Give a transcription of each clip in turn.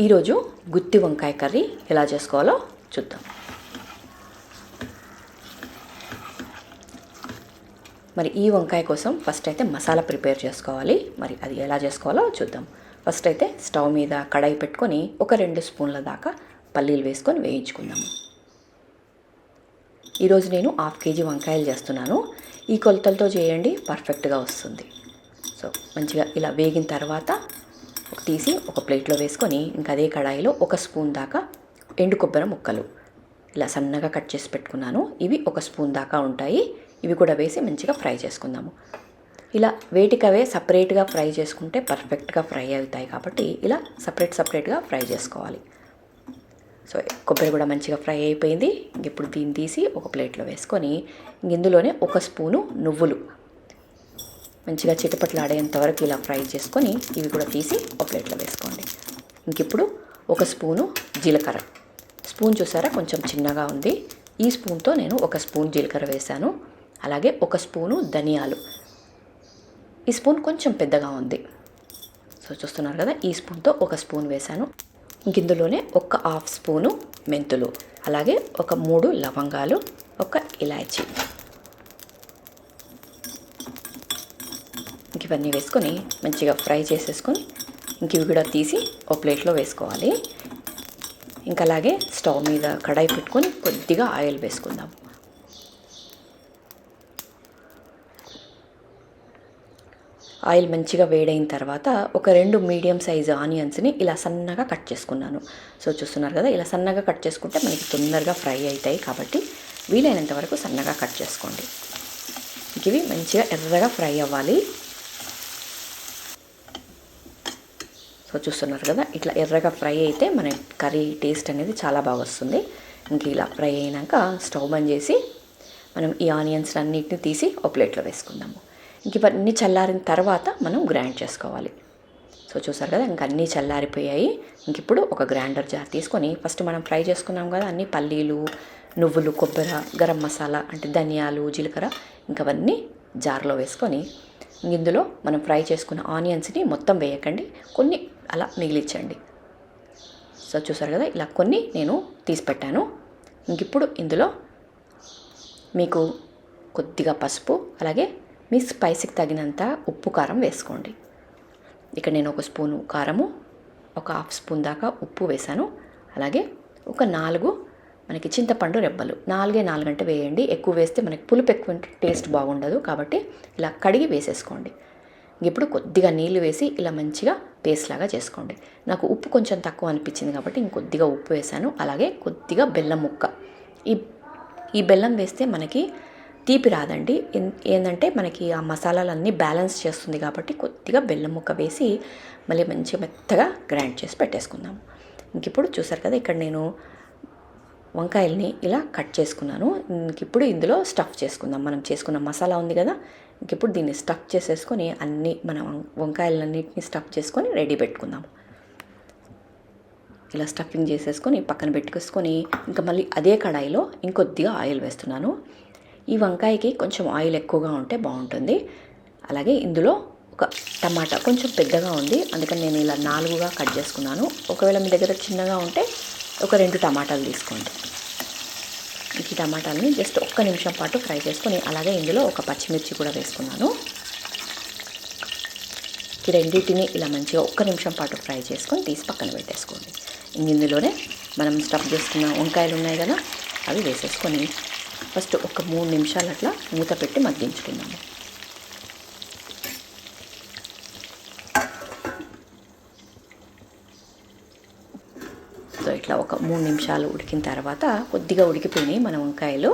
ఈరోజు గుత్తి వంకాయ కర్రీ ఎలా చేసుకోవాలో చూద్దాం. మరి ఈ వంకాయ కోసం ఫస్ట్ అయితే మసాలా ప్రిపేర్ చేసుకోవాలి. మరి అది ఎలా చేసుకోవాలో చూద్దాం. ఫస్ట్ అయితే స్టవ్ మీద కడాయి పెట్టుకొని ఒక 2 స్పూన్ల దాకా పల్లీలు వేసుకొని వేయించుకుందాము. ఈరోజు నేను 1/2 కేజీ వంకాయలు చేస్తున్నాను. ఈ కొలతలతో చేయండి, పర్ఫెక్ట్గా వస్తుంది. సో మంచిగా ఇలా వేగిన తర్వాత తీసి ఒక ప్లేట్లో వేసుకొని ఇంకా అదే కడాయిలో 1 స్పూన్ దాకా ఎండు కొబ్బరి ముక్కలు ఇలా సన్నగా కట్ చేసి పెట్టుకున్నాను. ఇవి 1 స్పూన్ దాకా ఉంటాయి. ఇవి కూడా వేసి మంచిగా ఫ్రై చేసుకుందాము. ఇలా వేటికవే సపరేట్గా ఫ్రై చేసుకుంటే పర్ఫెక్ట్గా ఫ్రై అవుతాయి కాబట్టి ఇలా సపరేట్గా ఫ్రై చేసుకోవాలి. సో కొబ్బరి కూడా మంచిగా ఫ్రై అయిపోయింది. ఇప్పుడు దీన్ని తీసి ఒక ప్లేట్లో వేసుకొని ఇందులోనే 1 స్పూను నువ్వులు మంచిగా చిటపట్లాడేంత వరకు ఇలా ఫ్రై చేసుకొని ఇవి కూడా తీసి ఒక ప్లేట్లో వేసుకోండి. ఇప్పుడు 1 స్పూను జీలకర్ర, స్పూన్ చూసారా కొంచెం చిన్నగా ఉంది. ఈ స్పూన్తో నేను 1 స్పూన్ జీలకర్ర వేశాను. అలాగే 1 స్పూను ధనియాలు, ఈ స్పూన్ కొంచెం పెద్దగా ఉంది. సో చూస్తున్నారు కదా, ఈ స్పూన్తో 1 స్పూన్ వేశాను. ఇందులోనే 1/2 స్పూను మెంతులు, అలాగే 3 లవంగాలు, 1 ఇలాచీ, ఇవన్నీ వేసుకొని మంచిగా ఫ్రై చేసేసుకొని ఇవి కూడా తీసి ఒక ప్లేట్లో వేసుకోవాలి. ఇంకా అలాగే స్టవ్ మీద కడాయి పెట్టుకొని కొద్దిగా ఆయిల్ వేసుకుందాం. ఆయిల్ మంచిగా వేడైన తర్వాత ఒక 2 మీడియం సైజు ఆనియన్స్ని ఇలా సన్నగా కట్ చేసుకున్నాను. సో చూస్తున్నారు కదా, ఇలా సన్నగా కట్ చేసుకుంటే మనకి తొందరగా ఫ్రై అవుతాయి కాబట్టి వీలైనంత వరకు సన్నగా కట్ చేసుకోండి. ఇవి మంచిగా ఎర్రగా ఫ్రై అవ్వాలి. సో చూస్తున్నారు కదా, ఇట్లా ఎర్రగా ఫ్రై అయితే మన కర్రీ టేస్ట్ అనేది చాలా బాగా వస్తుంది. ఇలా ఫ్రై అయినాక స్టవ్ బంద్ చేసి మనం ఈ ఆనియన్స్ అన్నిటిని తీసి ఒక ప్లేట్లో వేసుకుందాము. ఇవన్నీ చల్లారిన తర్వాత మనం గ్రైండ్ చేసుకోవాలి. సో చూసారు కదా, అన్నీ చల్లారిపోయాయి. ఇప్పుడు ఒక గ్రైండర్ జార్ తీసుకొని ఫస్ట్ మనం ఫ్రై చేసుకున్నాం కదా అన్ని పల్లీలు, నువ్వులు, కొబ్బరి, గరం మసాలా అంటే ధనియాలు, జీలకర్ర అవన్నీ జార్లో వేసుకొని ఇందులో మనం ఫ్రై చేసుకున్న ఆనియన్స్ని మొత్తం వేయకండి, కొన్ని అలా మిగిలించండి. సో చూసారు కదా, ఇలా కొన్ని నేను తీసి పెట్టాను. ఇప్పుడు ఇందులో మీకు కొద్దిగా పసుపు, అలాగే మీ స్పైసీకి తగినంత ఉప్పు, కారం వేసుకోండి. ఇక్కడ నేను 1 స్పూను కారము, 1/2 స్పూన్ దాకా ఉప్పు వేశాను. అలాగే 4 మనకి చింతపండు రెబ్బలు, 4 అంటే వేయండి. ఎక్కువ వేస్తే మనకి పులుపు ఎక్కువ టేస్ట్ బాగుండదు కాబట్టి ఇలా కడిగి వేసేసుకోండి. ఇప్పుడు కొద్దిగా నీళ్ళు వేసి ఇలా మంచిగా పేస్ట్ లాగా చేసుకోండి. నాకు ఉప్పు కొంచెం తక్కువ అనిపించింది కాబట్టి ఇంకొద్దిగా ఉప్పు వేశాను. అలాగే కొద్దిగా బెల్లం ముక్క, ఈ బెల్లం వేస్తే మనకి తీపి రాదండి. ఏంటంటే మనకి ఆ మసాలాలన్నీ బ్యాలెన్స్ చేస్తుంది కాబట్టి కొద్దిగా బెల్లం ముక్క వేసి మళ్ళీ మంచిగా మెత్తగా గ్రైండ్ చేసి పెట్టేసుకుందాము. ఇప్పుడు చూసారు కదా, ఇక్కడ నేను వంకాయల్ని ఇలా కట్ చేసుకున్నాను. ఇప్పుడు ఇందులో స్టఫ్ చేసుకుందాం. మనం చేసుకున్న మసాలా ఉంది కదా, ఇప్పుడు దీన్ని స్టఫ్ చేసేసుకొని అన్నీ మనం వంకాయలన్నిటిని స్టఫ్ చేసుకొని రెడీ పెట్టుకుందాము. ఇలా స్టఫింగ్ చేసేసుకొని పక్కన పెట్టుకొని మళ్ళీ అదే కడాయిలో ఇంకొద్దిగా ఆయిల్ వేస్తున్నాను. ఈ వంకాయకి కొంచెం ఆయిల్ ఎక్కువగా ఉంటే బాగుంటుంది. అలాగే ఇందులో ఒక టమాటా కొంచెం పెద్దగా ఉంది, అందుకని నేను ఇలా 4గా కట్ చేసుకున్నాను. ఒకవేళ మీ దగ్గర చిన్నగా ఉంటే ఒక 2 టమాటాలు తీసుకోండి. ఈ టమాటాలని జస్ట్ 1 నిమిషం పాటు ఫ్రై చేసుకొని అలాగే ఇందులో 1 పచ్చిమిర్చి కూడా వేసుకున్నాను. ఈ రెండింటిని ఇలా మంచిగా 1 నిమిషం పాటు ఫ్రై చేసుకొని తీసి పక్కన పెట్టేసుకోండి. ఇందులోనే మనం స్టఫ్ చేసుకున్న వంకాయలు ఉన్నాయి కదా, అవి వేసేసుకొని ఫస్ట్ ఒక 3 నిమిషాలు అట్లా మూత పెట్టి మగ్గించుకుందాము. సో ఇట్లా ఒక 3 నిమిషాలు ఉడికిన తర్వాత కొద్దిగా ఉడికిపోయినాయి మన వంకాయలు.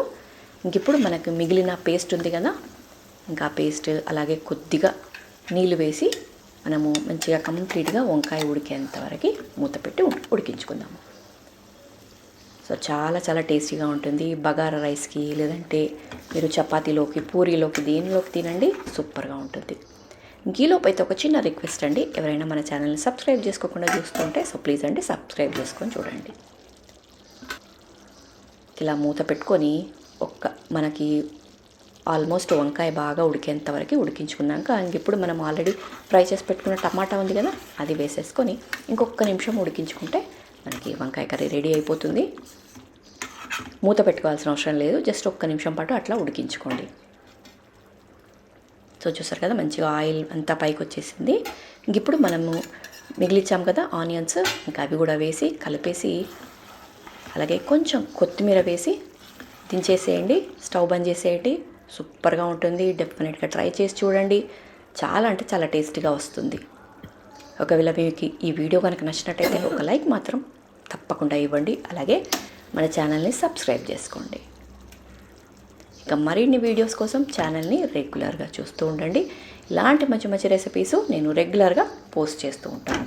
ఇప్పుడు మనకు మిగిలిన పేస్ట్ ఉంది కదా, ఇంకా పేస్ట్ అలాగే కొద్దిగా నీళ్ళు వేసి మనము మంచిగా కంప్లీట్గా వంకాయ ఉడికేంత వరకు మూత పెట్టి ఉడికించుకుందాము. సో చాలా టేస్టీగా ఉంటుంది. బగారా రైస్కి, లేదంటే మీరు చపాతీలోకి, పూరీలోకి, దేనిలోకి తినండి, సూపర్గా ఉంటుంది. ఈలోపు అయితే ఒక చిన్న రిక్వెస్ట్ అండి, ఎవరైనా మన ఛానల్ని సబ్స్క్రైబ్ చేసుకోకుండా చూస్తుంటే సో ప్లీజ్ అండి సబ్స్క్రైబ్ చేసుకొని చూడండి. ఇలా మూత పెట్టుకొని మనకి ఆల్మోస్ట్ వంకాయ బాగా ఉడికేంత వరకు ఉడికించుకున్నాక ఇప్పుడు మనం ఆల్రెడీ ఫ్రై చేసి పెట్టుకున్న టమాటా ఉంది కదా, అది వేసేసుకొని ఇంకొక నిమిషం ఉడికించుకుంటే మనకి వంకాయ కర్రీ రెడీ అయిపోతుంది. మూత పెట్టుకోవాల్సిన అవసరం లేదు, జస్ట్ ఒక్క నిమిషం పాటు అట్లా ఉడికించుకోండి. సో చూసారు కదా మంచిగా ఆయిల్ అంతా పైకి వచ్చేసింది. ఇప్పుడు మనము మిగిలిచ్చాం కదా ఆనియన్స్, ఇంకా అవి కూడా వేసి కలిపేసి అలాగే కొంచెం కొత్తిమీర వేసి దించేసేయండి. స్టవ్ బంద్ చేసేయండి. సూపర్గా ఉంటుంది. డెఫినెట్గా ట్రై చేసి చూడండి. చాలా అంటే చాలా టేస్టీగా వస్తుంది. ఒకవేళ మీకు ఈ వీడియో కనుక నచ్చినట్టయితే ఒక లైక్ మాత్రం తప్పకుండా ఇవ్వండి. అలాగే మన ఛానల్ని సబ్స్క్రైబ్ చేసుకోండి. ఇక మరిన్ని వీడియోస్ కోసం ఛానల్ని రెగ్యులర్గా చూస్తూ ఉండండి. ఇలాంటి మంచి మంచి రెసిపీస్ నేను రెగ్యులర్గా పోస్ట్ చేస్తూ ఉంటాను.